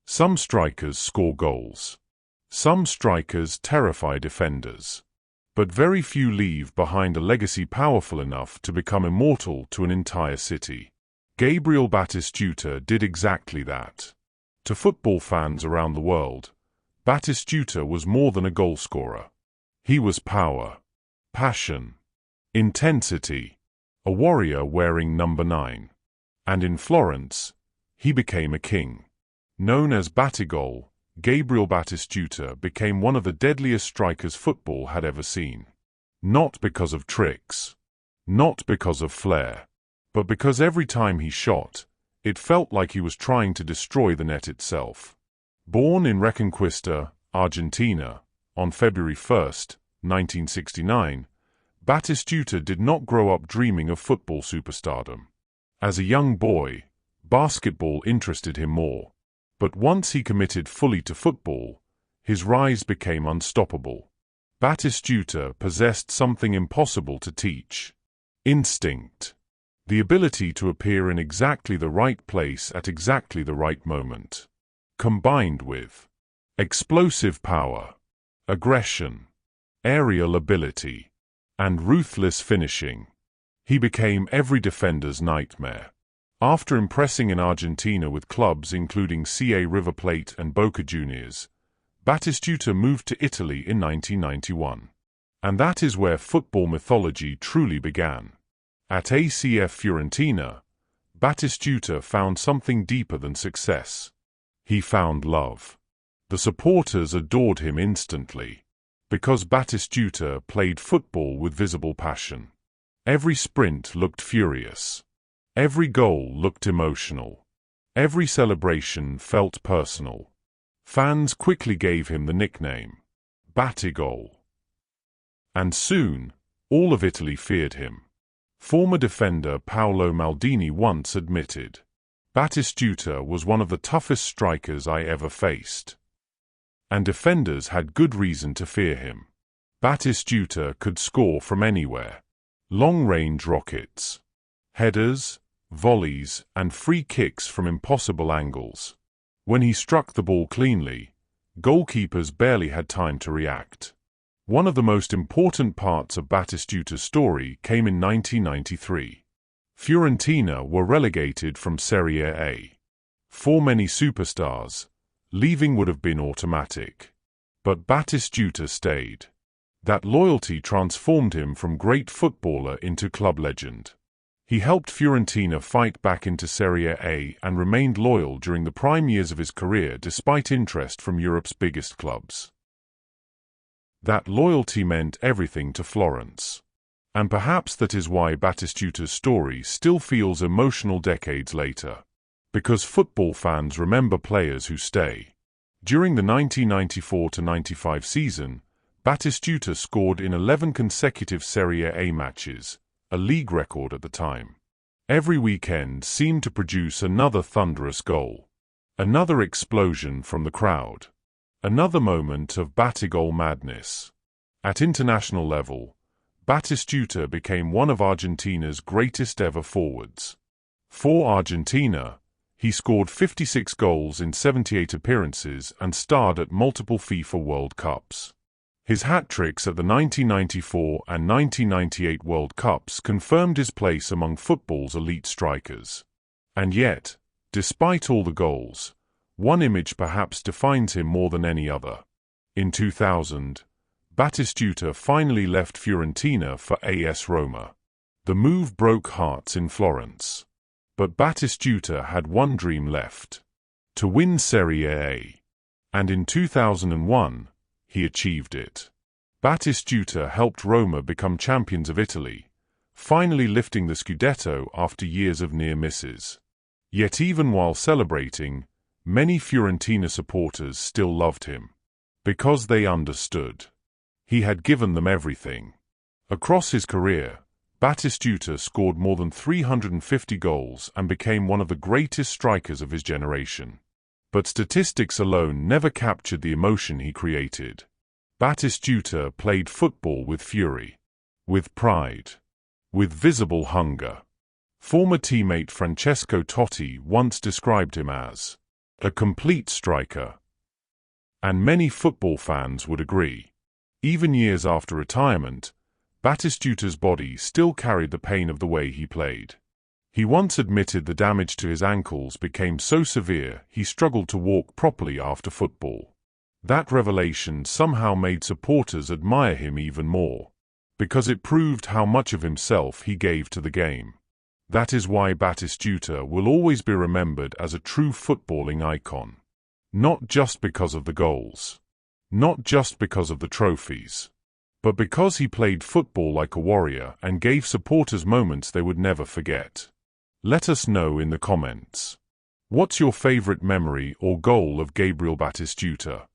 Some strikers score goals. Some strikers terrify defenders. But very few leave behind a legacy powerful enough to become immortal to an entire city. Gabriel Batistuta did exactly that. To football fans around the world, Batistuta was more than a goalscorer. He was power, passion, intensity, a warrior wearing number 9. And in Florence, he became a king. Known as Batigol, Gabriel Batistuta became one of the deadliest strikers football had ever seen. Not because of tricks, not because of flair, but because every time he shot, it felt like he was trying to destroy the net itself. Born in Reconquista, Argentina, on February 1, 1969, Batistuta did not grow up dreaming of football superstardom. As a young boy, basketball interested him more. But once he committed fully to football, his rise became unstoppable. Batistuta possessed something impossible to teach: instinct. The ability to appear in exactly the right place at exactly the right moment. Combined with explosive power, aggression, aerial ability, and ruthless finishing, he became every defender's nightmare. After impressing in Argentina with clubs including CA River Plate and Boca Juniors, Batistuta moved to Italy in 1991. And that is where football mythology truly began. At ACF Fiorentina, Batistuta found something deeper than success. He found love. The supporters adored him instantly, because Batistuta played football with visible passion. Every sprint looked furious. Every goal looked emotional. Every celebration felt personal. Fans quickly gave him the nickname, Batigol. And soon, all of Italy feared him. Former defender Paolo Maldini once admitted, "Batistuta was one of the toughest strikers I ever faced." And defenders had good reason to fear him. Batistuta could score from anywhere. Long-range rockets, headers, volleys, and free kicks from impossible angles. When he struck the ball cleanly, goalkeepers barely had time to react. One of the most important parts of Batistuta's story came in 1993. Fiorentina were relegated from Serie A. For many superstars, leaving would have been automatic. But Batistuta stayed. That loyalty transformed him from great footballer into club legend. He helped Fiorentina fight back into Serie A and remained loyal during the prime years of his career despite interest from Europe's biggest clubs. That loyalty meant everything to Florence. And perhaps that is why Batistuta's story still feels emotional decades later. Because football fans remember players who stay. During the 1994-95 season, Batistuta scored in 11 consecutive Serie A matches, a league record at the time. Every weekend seemed to produce another thunderous goal. Another explosion from the crowd. Another moment of Batigol madness. At international level, Batistuta became one of Argentina's greatest ever forwards. For Argentina, he scored 56 goals in 78 appearances and starred at multiple FIFA World Cups. His hat-tricks at the 1994 and 1998 World Cups confirmed his place among football's elite strikers. And yet, despite all the goals, one image perhaps defines him more than any other. In 2000, Batistuta finally left Fiorentina for AS Roma. The move broke hearts in Florence. But Batistuta had one dream left: to win Serie A. And in 2001, he achieved it. Batistuta helped Roma become champions of Italy, finally lifting the Scudetto after years of near misses. Yet even while celebrating, many Fiorentina supporters still loved him. Because they understood. He had given them everything. Across his career, Batistuta scored more than 350 goals and became one of the greatest strikers of his generation. But statistics alone never captured the emotion he created. Batistuta played football with fury, with pride, with visible hunger. Former teammate Francesco Totti once described him as A complete striker. And many football fans would agree. Even years after retirement, Batistuta's body still carried the pain of the way he played. He once admitted the damage to his ankles became so severe he struggled to walk properly after football. That revelation somehow made supporters admire him even more, because it proved how much of himself he gave to the game. That is why Batistuta will always be remembered as a true footballing icon. Not just because of the goals, not just because of the trophies, but because he played football like a warrior and gave supporters moments they would never forget. Let us know in the comments. What's your favorite memory or goal of Gabriel Batistuta?